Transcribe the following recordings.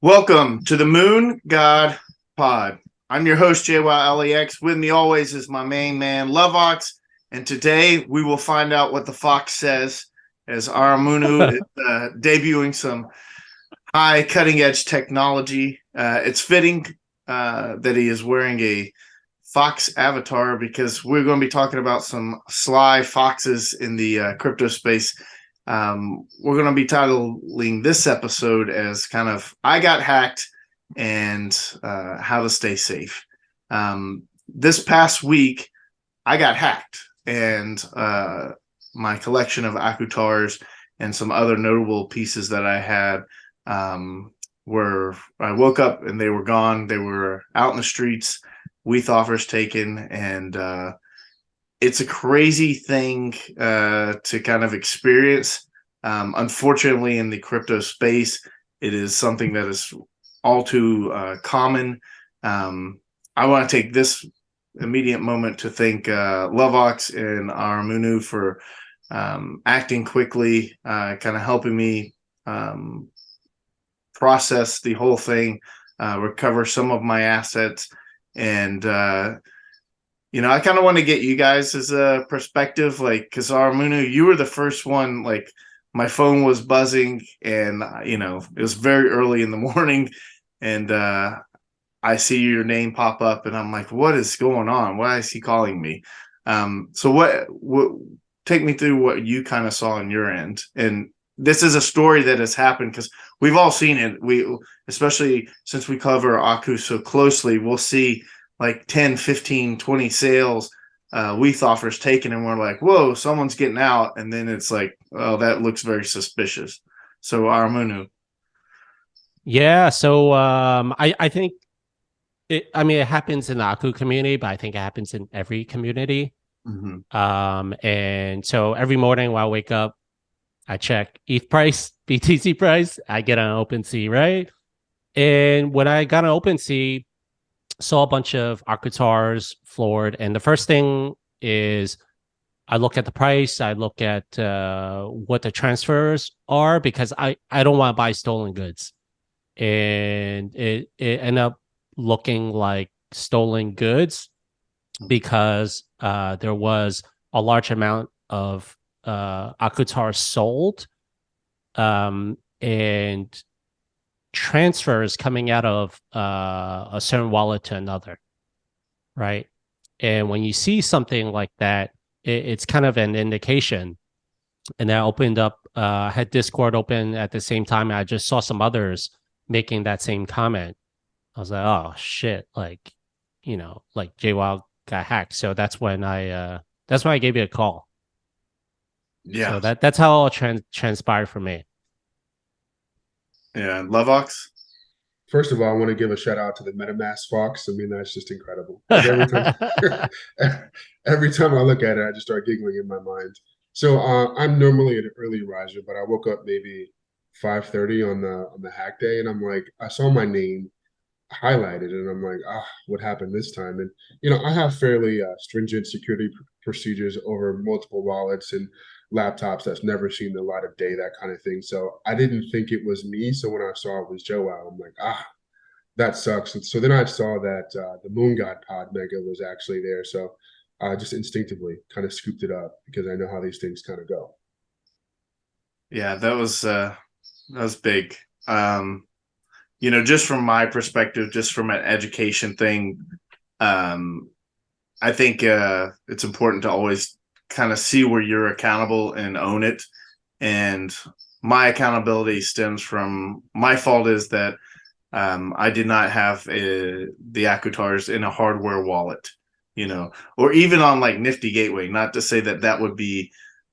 Welcome to the Moon God Pod. I'm your host, Jwow LEX. With me always is my main man, Lovox. And today we will find out what the fox says as Aramunu is debuting some high cutting edge technology. It's fitting that he is wearing a fox avatar because we're going to be talking about some sly foxes in the crypto space. We're going to be titling this episode as kind of I got hacked and how to stay safe. This past week, I got hacked and my collection of akutars and some other notable pieces that I had were I woke up and they were gone. They were out in the streets, WETH offers taken, and it's a crazy thing to kind of experience. Unfortunately, in the crypto space, it is something that is all too common. I want to take this immediate moment to thank Lovox and Aramunu for acting quickly, kind of helping me process the whole thing, recover some of my assets, and I kind of want to get you guys as a perspective, like, because Aramunu, you were the first one. Like, my phone was buzzing, and it was very early in the morning, and I see your name pop up, and I'm like, "What is going on? Why is he calling me?" So what take me through what you kind of saw on your end, and this is a story that has happened because we've all seen it. We, especially since we cover Aku so closely, we'll see like 10, 15, 20 sales, WETH offers taken, and we're like, whoa, someone's getting out. And then it's like, oh, that looks very suspicious. So Aramunu. Yeah, so I think it happens in the Aku community, but I think it happens in every community. Mm-hmm. And so every morning when I wake up, I check ETH price, BTC price, I get on OpenSea, right? And when I got on OpenSea, saw a bunch of akutars floored, and the first thing is I look at the price, I look at what the transfers are, because I don't want to buy stolen goods. And it ended up looking like stolen goods because there was a large amount of akutar sold, and transfers coming out of a certain wallet to another, right? And when you see something like that, it's kind of an indication. And I opened up, had Discord open at the same time. I just saw some others making that same comment. I was like, oh shit, like Jwow got hacked. So that's when I gave you a call. Yeah. So that's how it all transpired for me. Yeah. Lovox. First of all, I want to give a shout out to the MetaMask Fox. I mean, that's just incredible. Like every time I look at it, I just start giggling in my mind. So I'm normally an early riser, but I woke up maybe 5:30 on the hack day, and I'm like, I saw my name highlighted, and I'm like, what happened this time? And I have fairly stringent security procedures over multiple wallets and laptops that's never seen the light of day, that kind of thing. So I didn't think it was me. So when I saw it was Jwow, I'm like, that sucks. And so then I saw that the Moon God Pod Mega was actually there. So I just instinctively kind of scooped it up because I know how these things kind of go. Yeah, that was big. Just from my perspective, just from an education thing, I think it's important to always kind of see where you're accountable and own it. And my accountability stems from my fault is that I did not have the akutars in a hardware wallet, or even on like Nifty Gateway. Not to say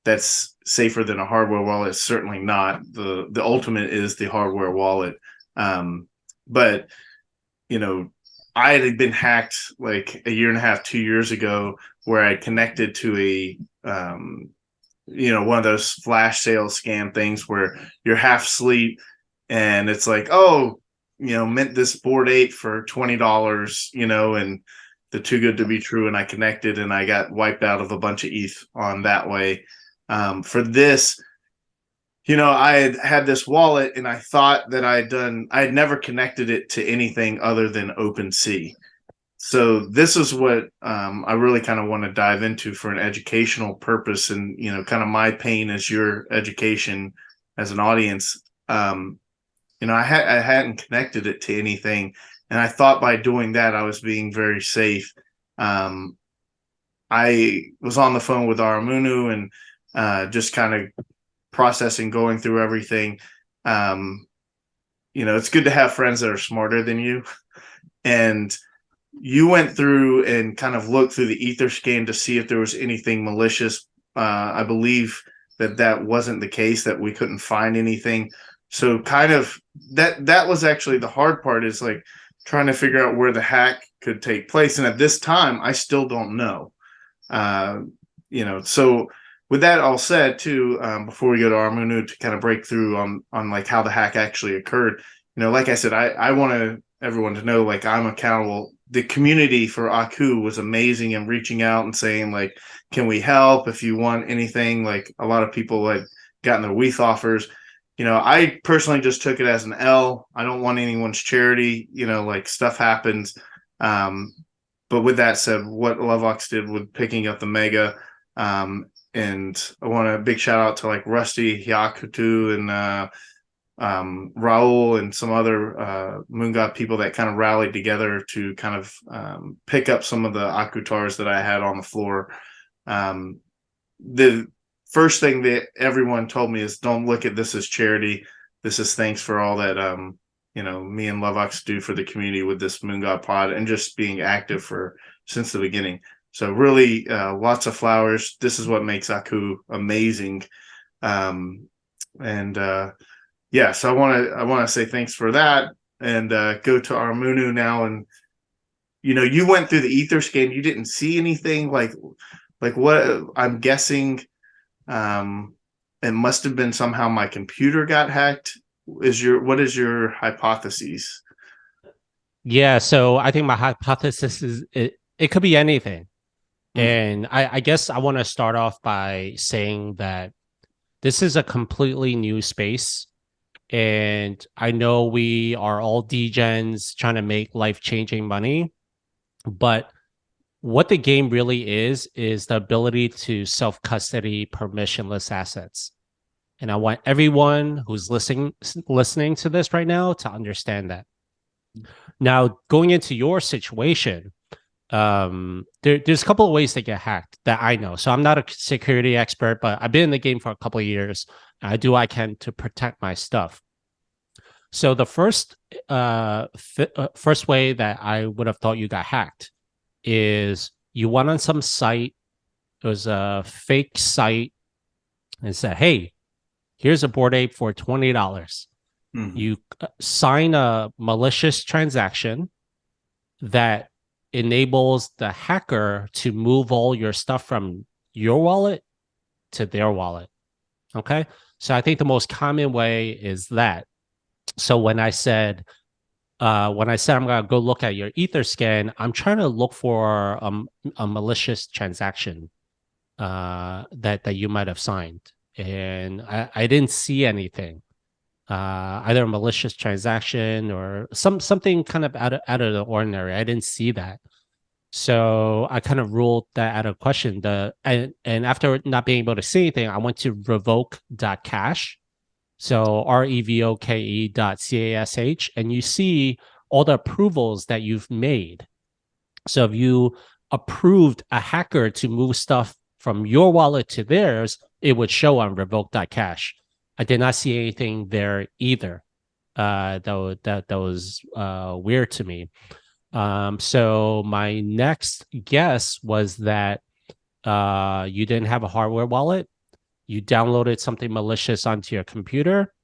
that's safer than a hardware wallet. It's certainly not. The ultimate is the hardware wallet. But I had been hacked like a year and a half, 2 years ago, where I connected to a one of those flash sale scam things where you're half asleep and it's like, oh, mint this board 8 for $20, and the too good to be true. And I connected and I got wiped out of a bunch of ETH on that way. For this, I had this wallet and I thought that I had never connected it to anything other than OpenSea. So this is what I really kind of want to dive into for an educational purpose, and kind of my pain as your education as an audience. I hadn't connected it to anything, and I thought by doing that I was being very safe. I was on the phone with Aramunu and just kind of processing, going through everything. It's good to have friends that are smarter than you, and you went through and kind of looked through the ether scan to see if there was anything malicious. I believe that wasn't the case, that we couldn't find anything. So kind of that was actually the hard part, is like trying to figure out where the hack could take place. And at this time, I still don't know. So with that all said too, before we go to Aramunu to kind of break through on like how the hack actually occurred, like I said, I want everyone to know, like, I'm accountable. The community for Aku was amazing in reaching out and saying, like, can we help if you want anything? Like, a lot of people had gotten their WETH offers. I personally just took it as an L. I don't want anyone's charity. Like, stuff happens. But with that said, what Lovox did with picking up the mega, and I want a big shout out to like Rusty, Hyakutu, and Raul and some other Moon God people that kind of rallied together to kind of pick up some of the akutars that I had on the floor. The first thing that everyone told me is, don't look at this as charity. This is thanks for all that me and Lovox do for the community with this Moon God pod, and just being active since the beginning. So really, lots of flowers. This is what makes Aku amazing. Yeah, so I want to say thanks for that, and go to Aramunu now. And you went through the ether scan. You didn't see anything like what I'm guessing. It must have been somehow my computer got hacked. What is your hypothesis? Yeah, so I think my hypothesis is it could be anything. And I guess I want to start off by saying that this is a completely new space. And I know we are all degens trying to make life-changing money. But what the game really is the ability to self-custody permissionless assets. And I want everyone who's listening to this right now to understand that. Now, going into your situation, there's a couple of ways to get hacked that I know. So I'm not a security expert, but I've been in the game for a couple of years. And I do what I can to protect my stuff. So the first way that I would have thought you got hacked is you went on some site. It was a fake site, and said, "Hey, here's a Bored Ape for $20." Mm-hmm. You sign a malicious transaction that enables the hacker to move all your stuff from your wallet to their wallet. Okay, so I think the most common way is that. So when I said I'm gonna go look at your ether scan, I'm trying to look for a malicious transaction that you might have signed, and I didn't see anything, either a malicious transaction or something kind of out of the ordinary. I didn't see that, so I kind of ruled that out of question. And after not being able to see anything, I went to revoke.cash. So revoke.cash, and you see all the approvals that you've made. So if you approved a hacker to move stuff from your wallet to theirs, it would show on revoke.cash. I did not see anything there either. That was weird to me. So my next guess was that you didn't have a hardware wallet. You downloaded something malicious onto your computer,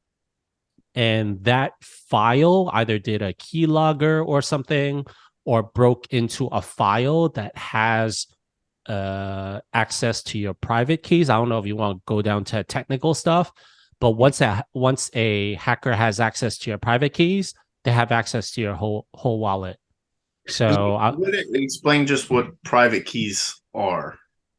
and that file either did a keylogger or something, or broke into a file that has access to your private keys. I don't know if you want to go down to technical stuff, but once a hacker has access to your private keys, they have access to your whole wallet. So would it explain just what private keys are?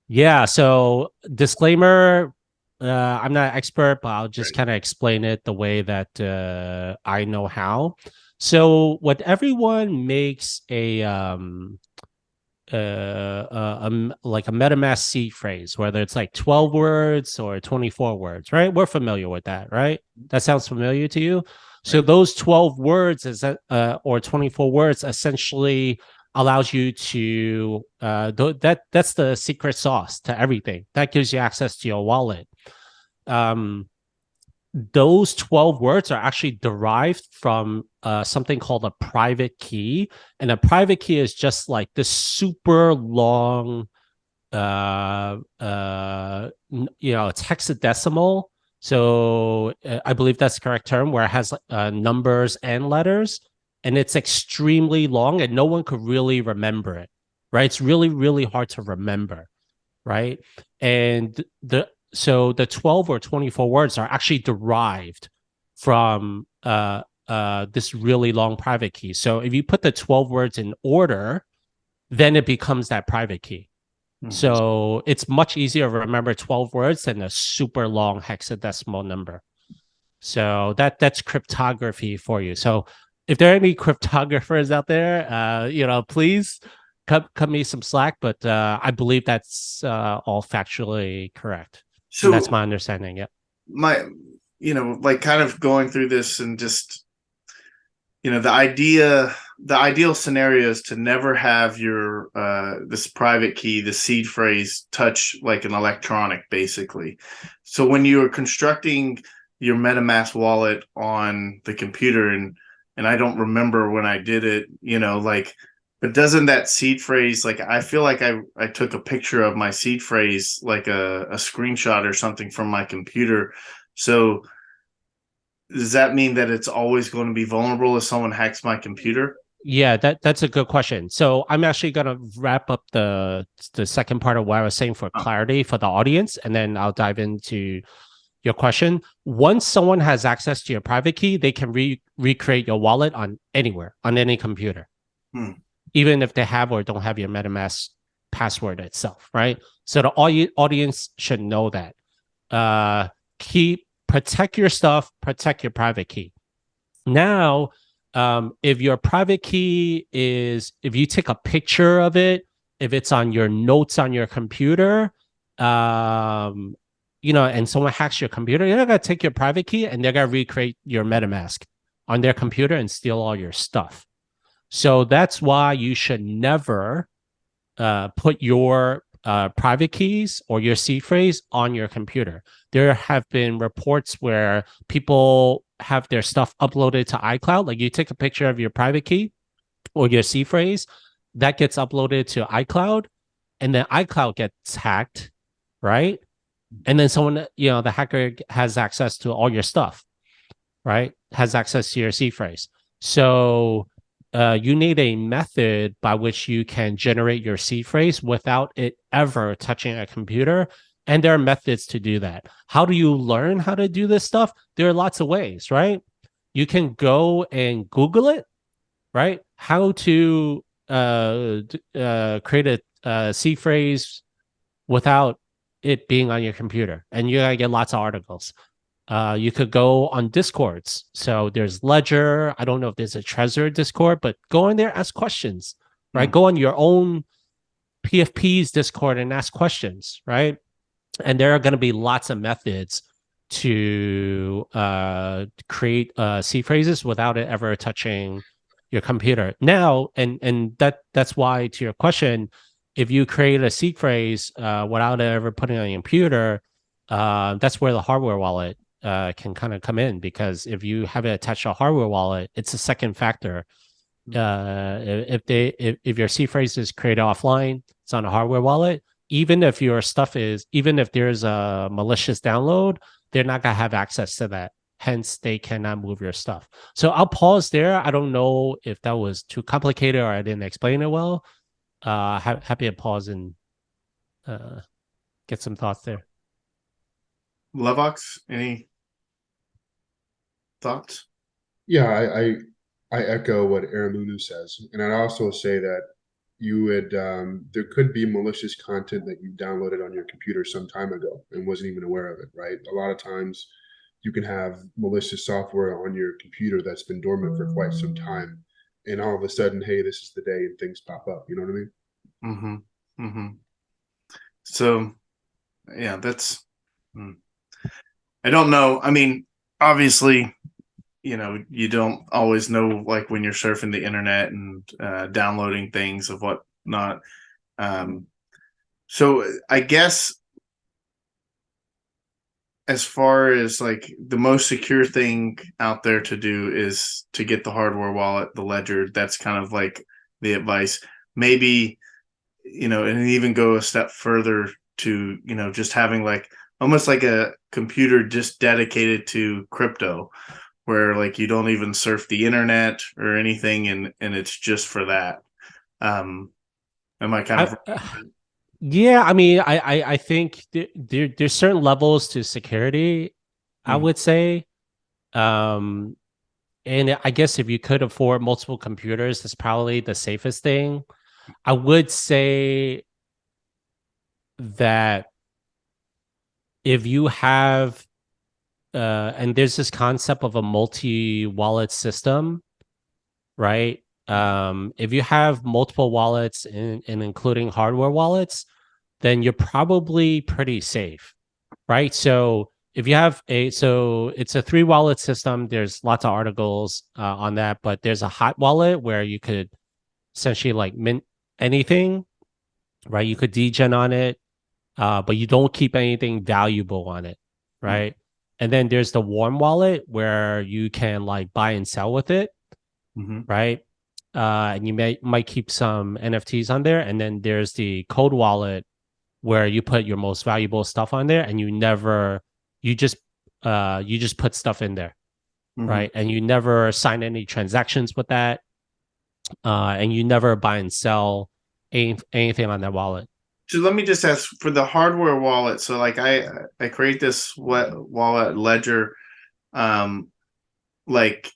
Yeah. So disclaimer, I'm not an expert, but I'll just Right. kind of explain it the way that I know how. So, what everyone makes like a MetaMask seed phrase, whether it's like 12 words or 24 words, right? We're familiar with that, right? That sounds familiar to you. So Right. those 12 words is or 24 words essentially allows you to that's the secret sauce to everything. That gives you access to your wallet. Um, those 12 words are actually derived from something called a private key. And a private key is just like this super long, it's hexadecimal. So I believe that's the correct term, where it has numbers and letters. And it's extremely long and no one could really remember it, right? It's really, really hard to remember, right? And the 12 or 24 words are actually derived from this really long private key. So if you put the 12 words in order, then it becomes that private key. Mhm. So it's much easier to remember 12 words than a super long hexadecimal number. So that's cryptography for you. So if there are any cryptographers out there, please cut me some slack. But I believe that's all factually correct, and that's So my understanding. Yeah. my, like kind of going through this and just, the ideal scenario is to never have your this private key, the seed phrase, touch like an electronic, basically. So when you are constructing your MetaMask wallet on the computer, and I don't remember when I did it, like, but doesn't that seed phrase, like, I feel like I took a picture of my seed phrase, like a screenshot or something from my computer. So does that mean that it's always going to be vulnerable if someone hacks my computer? Yeah, that's a good question. So I'm actually gonna wrap up the second part of what I was saying for Oh, clarity for the audience, and then I'll dive into your question. Once someone has access to your private key, they can recreate your wallet on anywhere, on any computer, hmm. even if they have or don't have your MetaMask password itself, right? So the audience should know that. Protect your stuff, protect your private key. Now, if your private key if you take a picture of it, if it's on your notes on your computer, and someone hacks your computer, they're gonna take your private key and they're gonna recreate your MetaMask on their computer and steal all your stuff. So that's why you should never put your private keys or your seed phrase on your computer. There have been reports where people have their stuff uploaded to iCloud. Like you take a picture of your private key or your seed phrase, that gets uploaded to iCloud, and then iCloud gets hacked, right? And then someone, the hacker has access to all your stuff, right? Has access to your seed phrase. So you need a method by which you can generate your seed phrase without it ever touching a computer. And there are methods to do that. How do you learn how to do this stuff? There are lots of ways, right? You can go and Google it, right? How to create a seed phrase without it being on your computer. And you're going to get lots of articles. You could go on Discords. So there's Ledger. I don't know if there's a Trezor Discord, but go in there, ask questions, right? Go on your own PFP's Discord and ask questions, right? And there are going to be lots of methods to create C phrases without it ever touching your computer. Now, and that's why, to your question, if you create a C phrase without it ever putting it on your computer, that's where the hardware wallet can kind of come in, because if you have it attached to a hardware wallet, it's a second factor. If your C phrase is created offline, it's on a hardware wallet. Even if even if there's a malicious download, they're not gonna have access to that. Hence, they cannot move your stuff. So I'll pause there. I don't know if that was too complicated or I didn't explain it well. Happy to pause and get some thoughts there. Levox, any thoughts? Yeah, I echo what Aramunu says, and I'd also say that you would there could be malicious content that you downloaded on your computer some time ago and wasn't even aware of it, right? A lot of times you can have malicious software on your computer that's been dormant for quite some time, and all of a sudden, hey, this is the day, and things pop up. You know what I mean? Mm-hmm. Mm-hmm. So, yeah, that's. I don't know. I mean, obviously, you don't always know, like when you're surfing the internet and downloading things of whatnot. So I guess as far as like the most secure thing out there to do is to get the hardware wallet, the ledger. That's kind of like the advice. Maybe, and even go a step further to, just having like almost like a computer just dedicated to crypto, where like you don't even surf the internet or anything, and it's just for that. Am I kind of Yeah, I mean, I think there's certain levels to security, I would say. And I guess if you could afford multiple computers, that's probably the safest thing. I would say that if you have, and there's this concept of a multi-wallet system, right? If you have multiple wallets and including hardware wallets, then you're probably pretty safe, right? So if you have so it's a 3 wallet system. There's lots of articles on that, but there's a hot wallet where you could essentially like mint anything, right? You could degen on it, but you don't keep anything valuable on it, right? And then there's the warm wallet where you can like buy and sell with it, right? And you might keep some NFTs on there. And then there's the cold wallet where you put your most valuable stuff on there, and you just put stuff in there, right? And you never sign any transactions with that, and you never buy and sell anything on that wallet. So let me just ask for the hardware wallet. So like I create this wallet ledger, like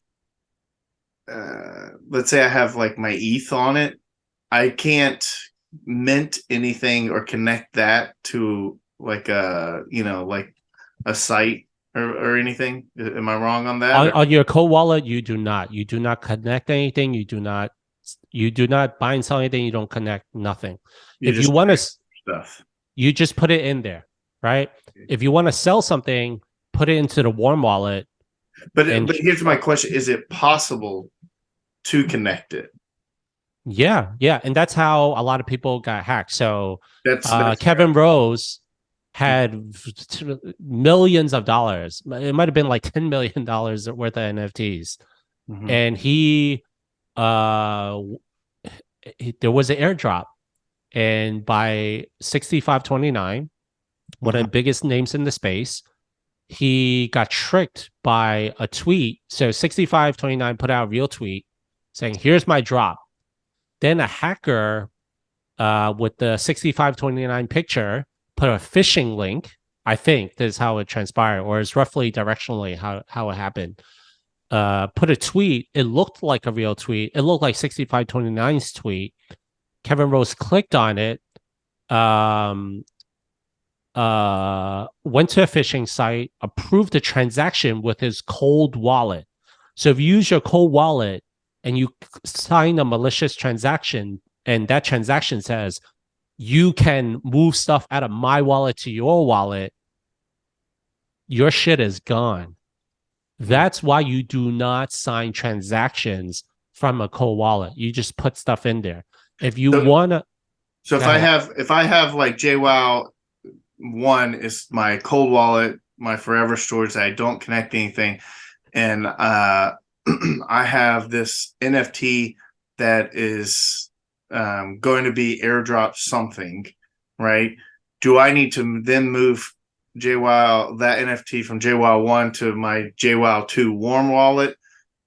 let's say I have like my ETH on it. I can't mint anything or connect that to like like a site or anything. Am I wrong on that? On your cold wallet, you do not connect anything. You do not buy and sell anything. You don't connect nothing. If you want to stuff, you just put it in there, right? If you want to sell something, put it into the warm wallet. But here's my question: is it possible to connect it? Yeah, and that's how a lot of people got hacked. So that's Kevin Rose had millions of dollars. It might have been like $10 million worth of NFTs, and there was an airdrop, and by 6529, one of the biggest names in the space, he got tricked by a tweet. So 6529 put out a real tweet saying, "Here's my drop." Then a hacker with the 6529 picture put a phishing link. I think this is how it transpired, or it's roughly directionally how it happened. Put a tweet. It looked like a real tweet. It looked like 6529's tweet. Kevin Rose clicked on it, went to a phishing site, approved the transaction with his cold wallet. So if you use your cold wallet and you sign a malicious transaction, and that transaction says you can move stuff out of my wallet to your wallet, your shit is gone. That's why you do not sign transactions from a cold wallet. You just put stuff in there. If you want to. So if I have like Jwow 1 is my cold wallet, my forever storage that I don't connect anything, and I have this NFT that is going to be airdrop something, right? Do I need to then move Jwow, that NFT from Jwow 1 to my Jwow 2 warm wallet,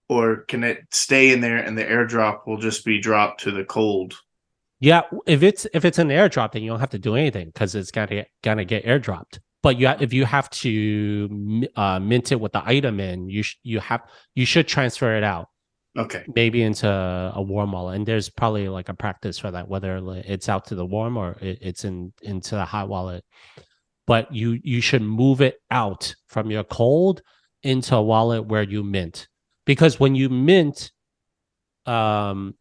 or can it stay in there and the airdrop will just be dropped to the cold? Yeah, if it's an airdrop, then you don't have to do anything because it's gonna get airdropped. But if you have to mint it with the item in, you should transfer it out. Okay. maybe into a warm wallet. And there's probably like a practice for that, whether it's out to the warm or it's into the hot wallet. But you should move it out from your cold into a wallet where you mint. Because when you mint, there's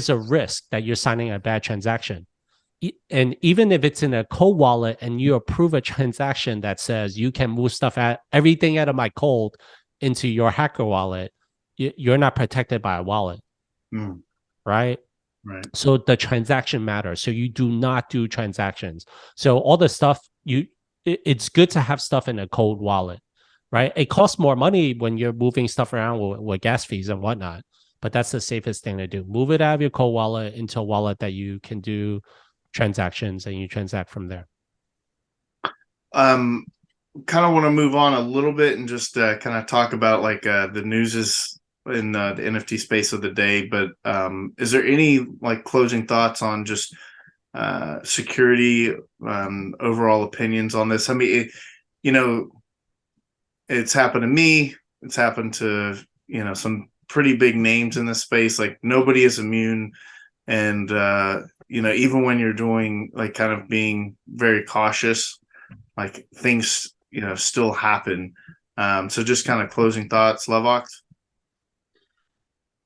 a risk that you're signing a bad transaction. And even if it's in a cold wallet and you approve a transaction that says you can move everything out of my cold into your hacker wallet, you're not protected by a wallet, right? Right. So the transaction matters. So you do not do transactions. So all the stuff it's good to have stuff in a cold wallet, right? It costs more money when you're moving stuff around with gas fees and whatnot, but that's the safest thing to do. Move it out of your cold wallet into a wallet that you can do transactions and you transact from there. Kind of want to move on a little bit and just kind of talk about like the news is in the NFT space of the day. But is there any like closing thoughts on just security, overall opinions on this? I mean, it's happened to me. It's happened to, some pretty big names in this space. Like nobody is immune. And, even when you're doing like kind of being very cautious, like things, still happen. So just kind of closing thoughts, Lovox.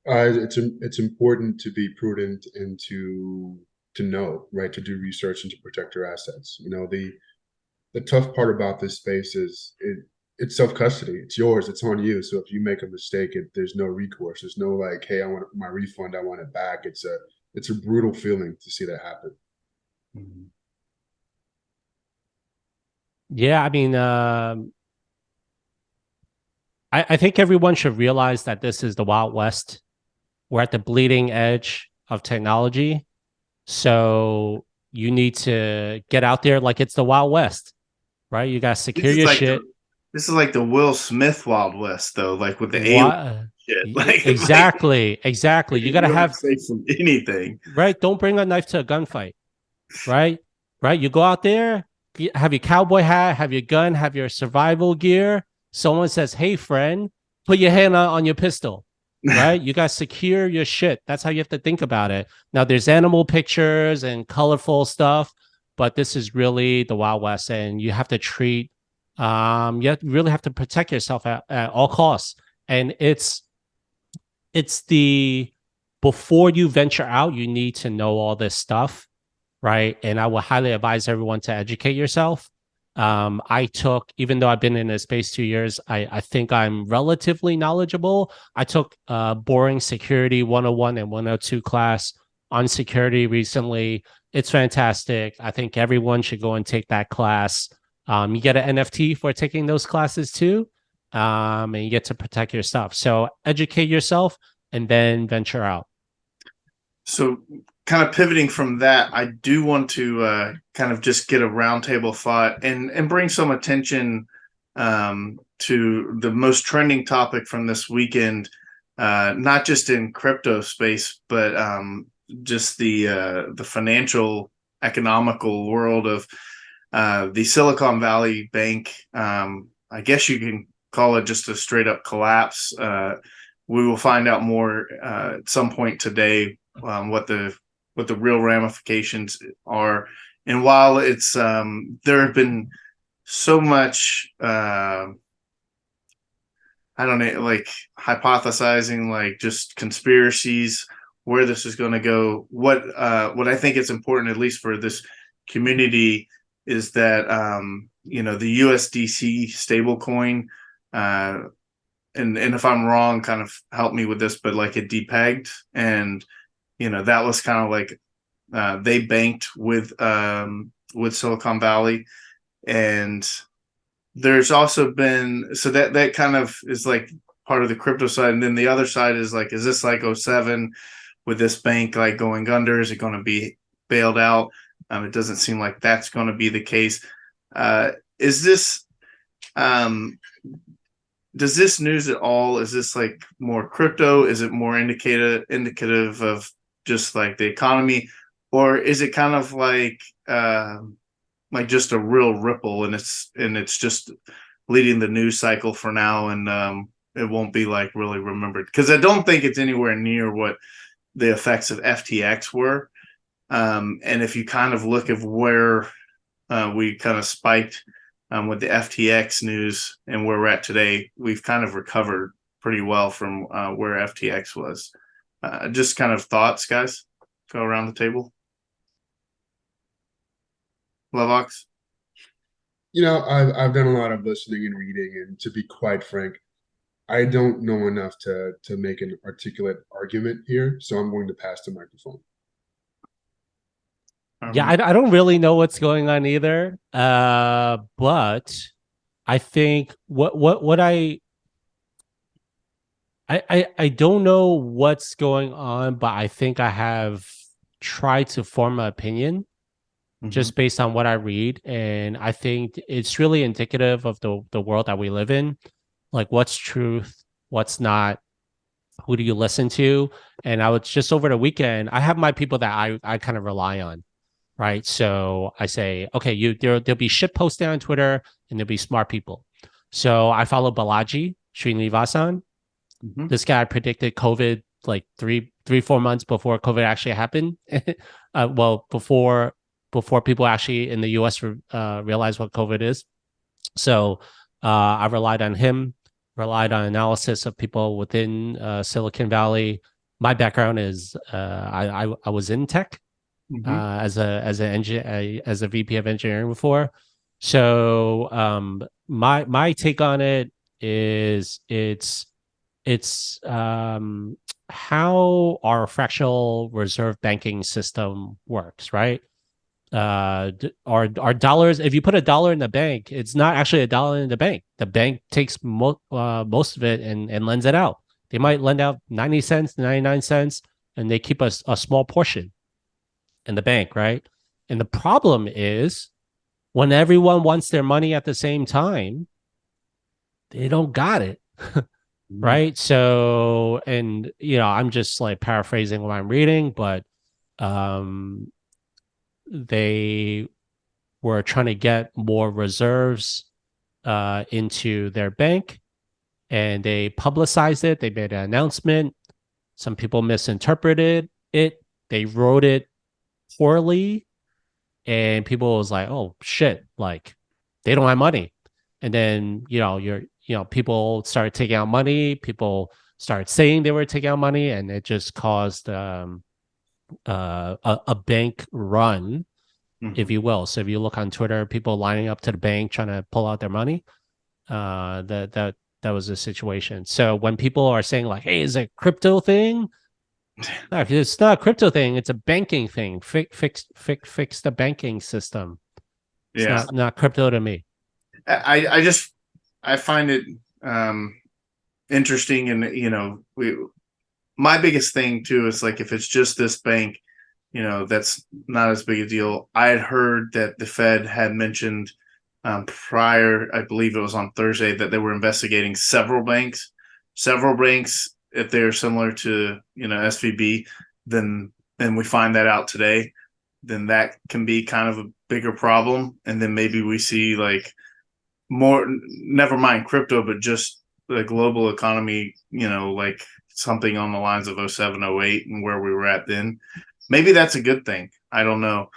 It's important to be prudent and to know, right, to do research and to protect your assets. The tough part about this space is it's self-custody. It's yours. It's on you. So if you make a mistake, there's no recourse. There's no like, hey, I want my refund. I want it back. It's a brutal feeling to see that happen. Mm-hmm. Yeah, I mean, I think everyone should realize that this is the Wild West. We're at the bleeding edge of technology. So you need to get out there like it's the Wild West, right? You got to secure your shit. This is like the Will Smith Wild West, though, like with the alien shit. Like, exactly. You got to have safe from anything, right? Don't bring a knife to a gunfight, right? Right? You go out there, have your cowboy hat, have your gun, have your survival gear. Someone says, "Hey, friend, put your hand on your pistol." Right? You got to secure your shit. That's how you have to think about it. Now, there's animal pictures and colorful stuff, but this is really the Wild West, and you have to treat. You really have to protect yourself at all costs, and it's the before you venture out, you need to know all this stuff, right? And I would highly advise everyone to educate yourself. I took, even though I've been in this space 2 years, I think I'm relatively knowledgeable. I took boring security 101 and 102 class on security recently. It's fantastic. I think everyone should go and take that class. You get an NFT for taking those classes too. And you get to protect your stuff. So educate yourself and then venture out. So kind of pivoting from that, I do want to kind of just get a roundtable thought and bring some attention to the most trending topic from this weekend, not just in crypto space, but just the financial economical world of the Silicon Valley Bank. I guess you can call it just a straight up collapse. We will find out more at some point today what the real ramifications are. And while it's there have been so much I don't know, like hypothesizing, like just conspiracies, where this is going to go. What I think is important, at least for this community, is that the USDC stablecoin, and if I'm wrong, kind of help me with this, but like it depegged, and that was kind of like they banked with Silicon Valley, and there's also been, so that kind of is like part of the crypto side, and then the other side is like, is this like '07 with this bank like going under? Is it going to be bailed out? It doesn't seem like that's going to be the case. Is this does this news at all? Is this like more crypto? Is it more indicative of just like the economy, or is it kind of like just a real ripple, and it's just leading the news cycle for now, and it won't be like really remembered, because I don't think it's anywhere near what the effects of FTX were. And if you kind of look at where we kind of spiked with the FTX news and where we're at today, we've kind of recovered pretty well from where FTX was. Just kind of thoughts, guys. Go around the table. Lovox? I've done a lot of listening and reading, and to be quite frank, I don't know enough to make an articulate argument here, so I'm going to pass the microphone. Yeah, I don't really know what's going on either. But I think what I don't know what's going on, but I think I have tried to form an opinion just based on what I read, and I think it's really indicative of the world that we live in. Like, what's truth, what's not, who do you listen to? And I was just over the weekend, I have my people that I kind of rely on. Right. So I say, okay, there'll be shit posted on Twitter and there'll be smart people. So I follow Balaji Srinivasan. This guy predicted COVID like 4 months before COVID actually happened. Well, before people actually in the US realize what COVID is. So I relied on him, relied on analysis of people within Silicon Valley. My background is I was in tech. As a VP of engineering before. So my take on it is it's how our fractional reserve banking system works, right? Our dollars, if you put $1 in the bank, it's not actually $1 in the bank. The bank takes most of it and lends it out. They might lend out 90 cents, 99 cents, and they keep a small portion in the bank, right? And the problem is when everyone wants their money at the same time, they don't got it. Right? So, and I'm just like paraphrasing what I'm reading, but they were trying to get more reserves into their bank, and they publicized it. They made an announcement. Some people misinterpreted it. They wrote it poorly, and people was like, oh shit, like they don't have money. And then people started taking out money, people started saying they were taking out money, and it just caused a bank run, if you will. So if you look on Twitter, people lining up to the bank trying to pull out their money, that was the situation. So when people are saying like, hey, is it a crypto thing? No, it's not a crypto thing. It's a banking thing. Fix the banking system. It's not crypto to me. I find it interesting, and my biggest thing too is like, if it's just this bank, that's not as big a deal. I had heard that the Fed had mentioned prior, I believe it was on Thursday, that they were investigating several banks. If they're similar to SVB, then we find that out today, then that can be kind of a bigger problem. And then maybe we see like more, never mind crypto, but just the global economy, like something on the lines of 07, 08 and where we were at then. Maybe that's a good thing. I don't know.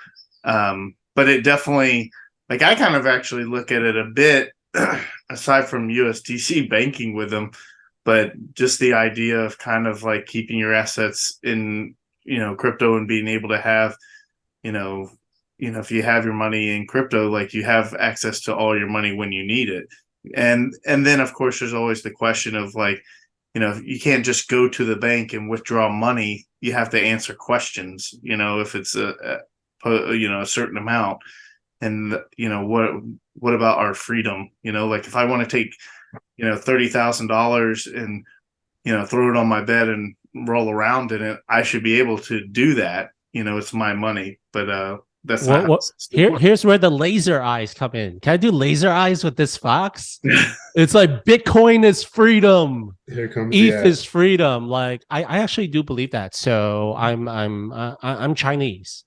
But it definitely, like, I kind of actually look at it a bit aside from USDC banking with them, but just the idea of kind of like keeping your assets in, crypto and being able to have, if you have your money in crypto, like you have access to all your money when you need it. And then of course there's always the question of like, you can't just go to the bank and withdraw money. You have to answer questions, if it's a certain amount. And, what about our freedom? Like if I want to take, $30,000 and, throw it on my bed and roll around in it, I should be able to do that. It's my money, but that's not here's where the laser eyes come in. Can I do laser eyes with this fox? It's like Bitcoin is freedom. Here comes ETH is freedom. Like I actually do believe that. So I'm Chinese.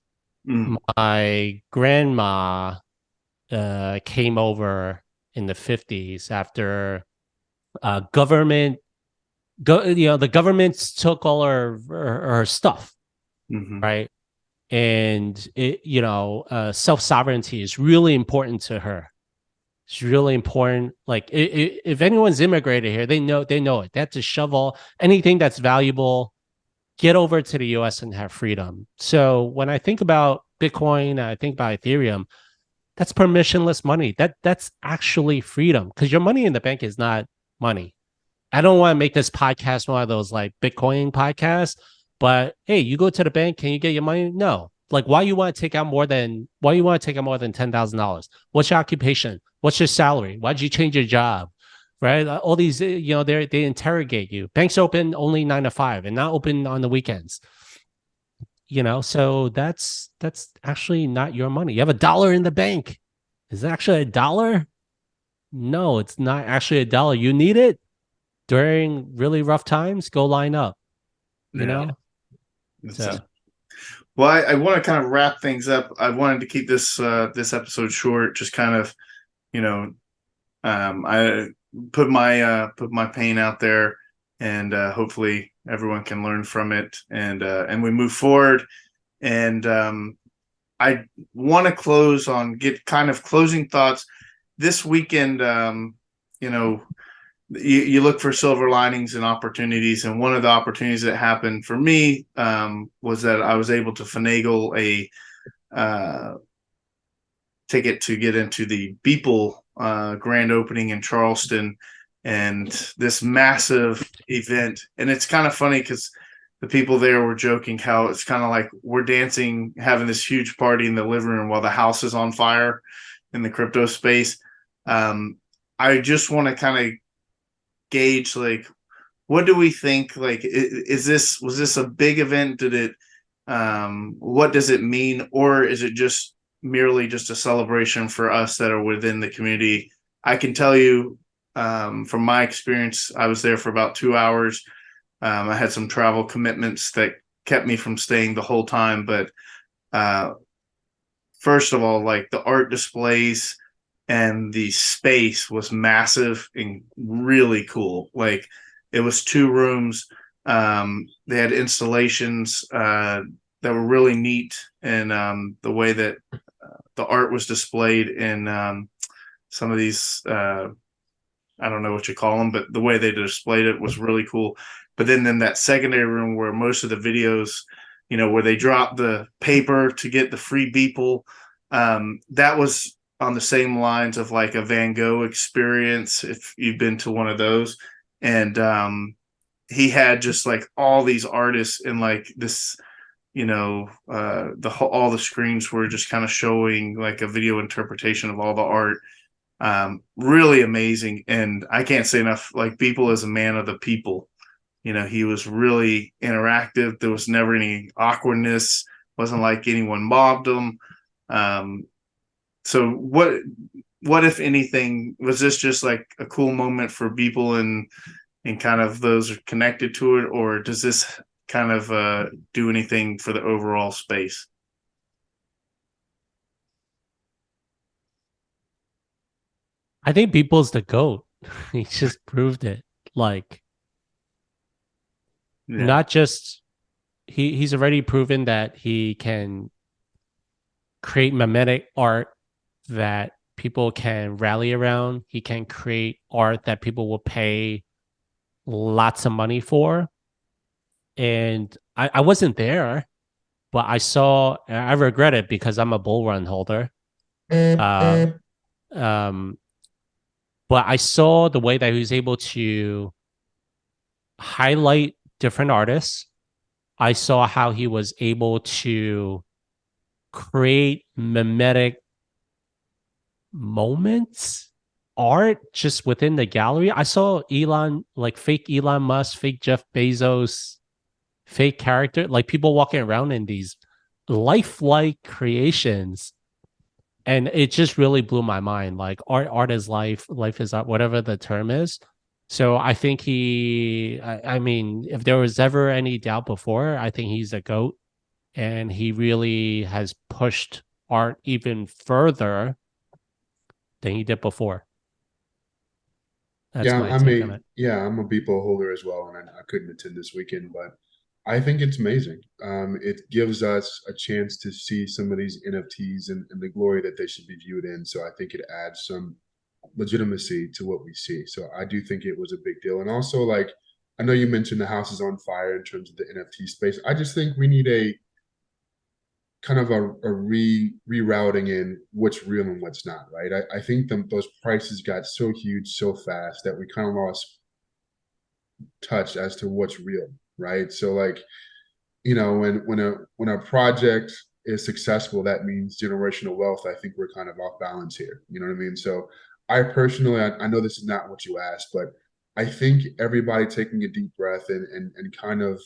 My grandma came over in the 50s after government, the governments took all her stuff, right? And self sovereignty is really important to her. It's really important. Like if anyone's immigrated here, they know it. They have to shovel anything that's valuable, get over to the US and have freedom. So when I think about Bitcoin, I think about Ethereum, that's permissionless money. That's actually freedom, because your money in the bank is not money. I don't want to make this podcast one of those like Bitcoin podcasts, but hey, you go to the bank, can you get your money? No. Like, why you want to take out more than $10,000? What's your occupation? What's your salary? Why'd you change your job? Right? All these, they interrogate you. Banks open only 9 to 5 and not open on the weekends. So that's actually not your money. You have $1 in the bank. Is it actually $1? No, it's not actually $1. You need it during really rough times. Go line up. So. Well, I want to kind of wrap things up. I wanted to keep this episode short. Just kind of, I put my pain out there, and hopefully everyone can learn from it, and we move forward. And I want to close on get kind of closing thoughts. This weekend, you look for silver linings and opportunities, and one of the opportunities that happened for me was that I was able to finagle a ticket to get into the Beeple grand opening in Charleston, and this massive event. And it's kind of funny because the people there were joking how it's kind of like we're dancing, having this huge party in the living room while the house is on fire in the crypto space. I just want to kind of gauge, like, what do we think? Like, was this a big event? Did it what does it mean? Or is it just merely just a celebration for us that are within the community? I can tell you from my experience, I was there for about 2 hours. I had some travel commitments that kept me from staying the whole time, but first of all, like, the art displays and the space was massive and really cool. Like, it was 2 rooms. They had installations that were really neat, and the way that the art was displayed in some of these, I don't know what you call them, but the way they displayed it was really cool. But then in that secondary room where most of the videos, where they drop the paper to get the free Beeple, that was on the same lines of like a Van Gogh experience, if you've been to one of those. And he had just like all these artists in like this, all the screens were just kind of showing like a video interpretation of all the art. Really amazing. And I can't say enough, like, Beeple is a man of the people. He was really interactive. There was never any awkwardness. Wasn't like anyone mobbed him. So what if anything, was this just like a cool moment for people and kind of those connected to it, or does this kind of do anything for the overall space? I think Beeple's the GOAT. He just proved it. Like, not just he's already proven that he can create mimetic art that people can rally around. He can create art that people will pay lots of money for. And I wasn't there, but I regret it because I'm a bull run holder. But I saw the way that he was able to highlight different artists. I saw how he was able to create mimetic moments, art just within the gallery. I saw fake Elon Musk, fake Jeff Bezos, fake character, like people walking around in these lifelike creations. And it just really blew my mind. Like, art is life, life is art, whatever the term is. So I think I mean, if there was ever any doubt before, I think he's a GOAT, and he really has pushed art even further than he did before. That's my take on it. I'm a Beeple holder as well, and I couldn't attend this weekend, but I think it's amazing. It gives us a chance to see some of these NFTs and the glory that they should be viewed in. So I think it adds some legitimacy to what we see. So I do think it was a big deal. And also, like, I know you mentioned the house is on fire in terms of the NFT space. I just think we need a kind of a rerouting in what's real and what's not, right? I think those prices got so huge so fast that we kind of lost touch as to what's real, right? So like, when a project is successful, that means generational wealth. I think we're kind of off balance here. You know what I mean? So I personally, I know this is not what you asked, but I think everybody taking a deep breath and kind of,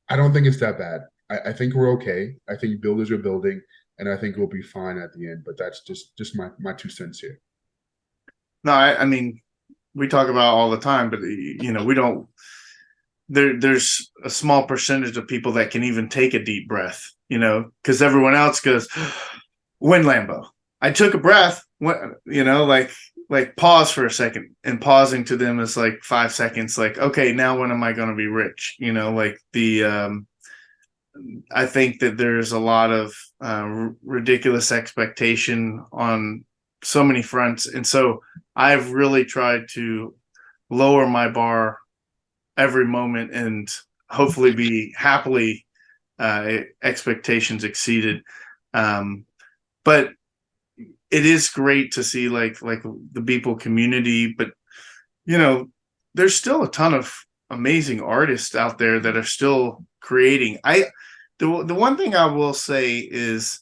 I don't think it's that bad. I think we're okay. I think builders are building, and I think we'll be fine at the end. But that's just my 2 cents here. No, I mean, we talk about all the time, but we don't. There's a small percentage of people that can even take a deep breath, because everyone else goes, "Wind Lambo." I took a breath, like pause for a second, and pausing to them is like 5 seconds. Like, okay, now when am I going to be rich? Like I think that there's a lot of ridiculous expectation on so many fronts. And so I've really tried to lower my bar every moment and hopefully be happily expectations exceeded. But it is great to see like the Beeple community, but there's still a ton of amazing artists out there that are still creating. The one thing I will say is,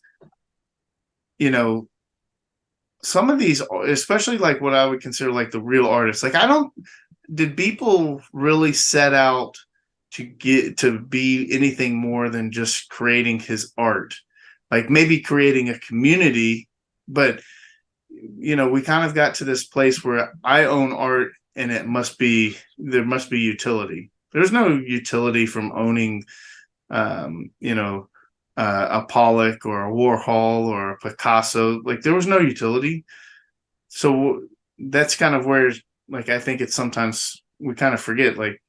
some of these, especially like what I would consider like the real artists, like did people really set out to get to be anything more than just creating his art? Like maybe creating a community, but we kind of got to this place where I own art and there must be utility. There's no utility from owning a Pollock or a Warhol or a Picasso. Like there was no utility. So that's kind of where, like, I think it's sometimes we kind of forget, like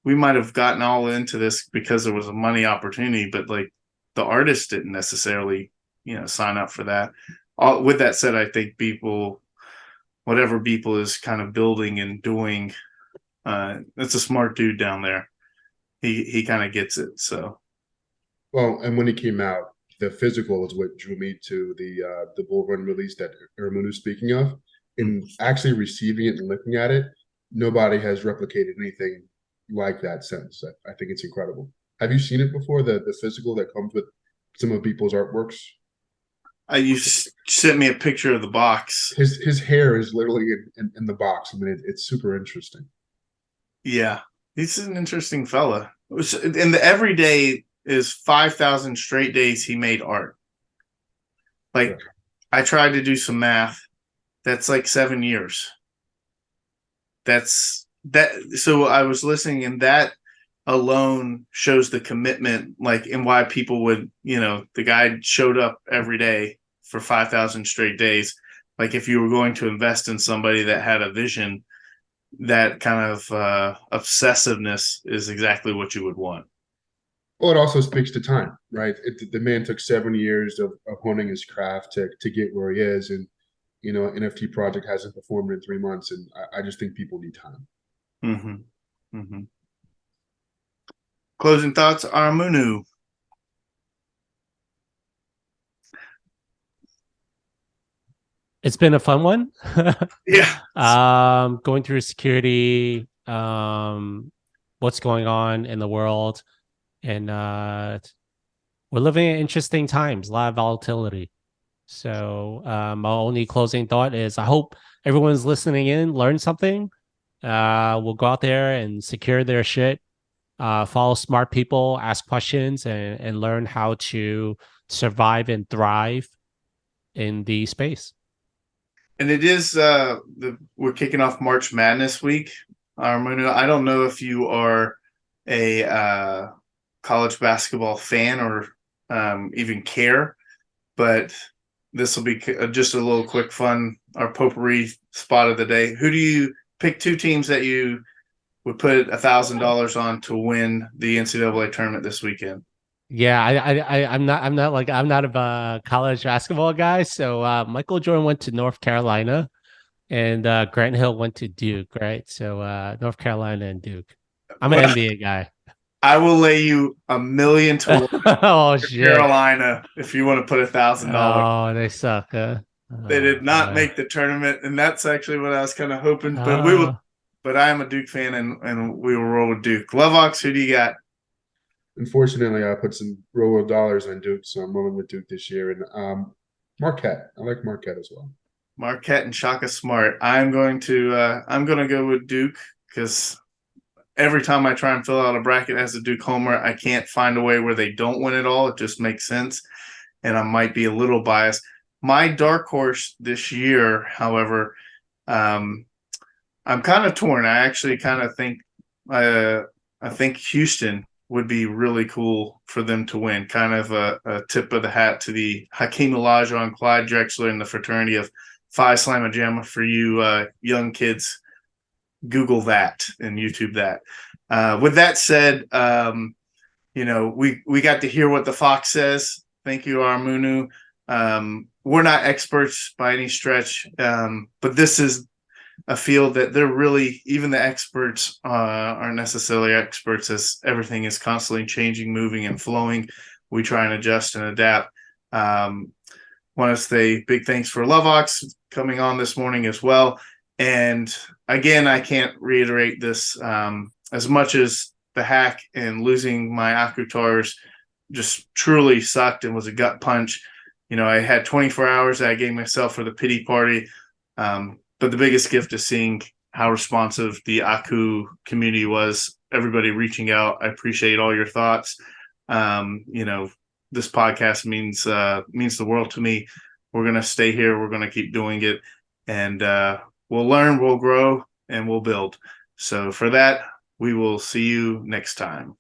we might have gotten all into this because there was a money opportunity, but like the artist didn't necessarily, sign up for that. With that said, I think whatever Beeple is kind of building and doing, it's a smart dude down there. He kind of gets it. So, well, and when he came out, the physical is what drew me to the Bull Run release that Aramunu is speaking of. And actually receiving it and looking at it, nobody has replicated anything like that since. I think it's incredible. Have you seen it before? The physical that comes with some of Beeple's artworks. You sent me a picture of the box. His hair is literally in the box. I mean, it's super interesting. Yeah, he's an interesting fella. And the everyday is 5,000 straight days he made art. Like, yeah. I tried to do some math. That's like 7 years. So I was listening, and that alone shows the commitment, like, and why people would, the guy showed up every day for 5,000 straight days. Like, if you were going to invest in somebody that had a vision, that kind of obsessiveness is exactly what you would want. Well, it also speaks to time, right? The man took 7 years of honing his craft to get where he is. And, an NFT project hasn't performed in 3 months. And I just think people need time. Mm-hmm. Mm-hmm. Closing thoughts, Aramunu. It's been a fun one. Yeah. Going through security, what's going on in the world, and we're living in interesting times, a lot of volatility. So my only closing thought is I hope everyone's listening in, learn something. We'll go out there and secure their shit, follow smart people, ask questions, and learn how to survive and thrive in the space. And it is we're kicking off March Madness week. I don't know if you are a college basketball fan or even care, but this will be just a little quick fun our potpourri spot of the day. Who do you pick? Two teams that you would put $1,000 on to win the NCAA tournament this weekend. Yeah, I'm not a college basketball guy. So Michael Jordan went to North Carolina, and Grant Hill went to Duke, right? So North Carolina and Duke. I'm an NBA guy. I will lay you $1 million to Oh shit, Carolina if you want to put $1,000. Oh, they suck. They did not make the tournament, and that's actually what I was kind of hoping. But we will. But I am a Duke fan, and we will roll with Duke. Lovox, who do you got? Unfortunately, I put some real dollars on Duke, so I'm rolling with Duke this year. And Marquette, I like Marquette as well. Marquette and Shaka Smart. I'm going to go with Duke because every time I try and fill out a bracket as a Duke homer, I can't find a way where they don't win it all. It just makes sense, and I might be a little biased. My dark horse this year, however, I'm kind of torn. I actually kind of think I think Houston would be really cool for them to win. Kind of a tip of the hat to the Hakeem Elijah and Clyde Drexler and the fraternity of Phi Slamma Jamma. For you young kids, Google that and YouTube that. With that said, we got to hear what the Fox says. Thank you, Aramunu. We're not experts by any stretch, but this is a field that they're really, even the experts aren't necessarily experts, as everything is constantly changing, moving, and flowing. We try and adjust and adapt. Want to say big thanks for Lovox coming on this morning as well. And again, I can't reiterate this as much as the hack and losing my akutars just truly sucked and was a gut punch. I had 24 hours that I gave myself for the pity party. But the biggest gift is seeing how responsive the Aku community was, everybody reaching out. I appreciate all your thoughts. This podcast means the world to me. We're going to stay here. We're going to keep doing it. And we'll learn, we'll grow, and we'll build. So for that, we will see you next time.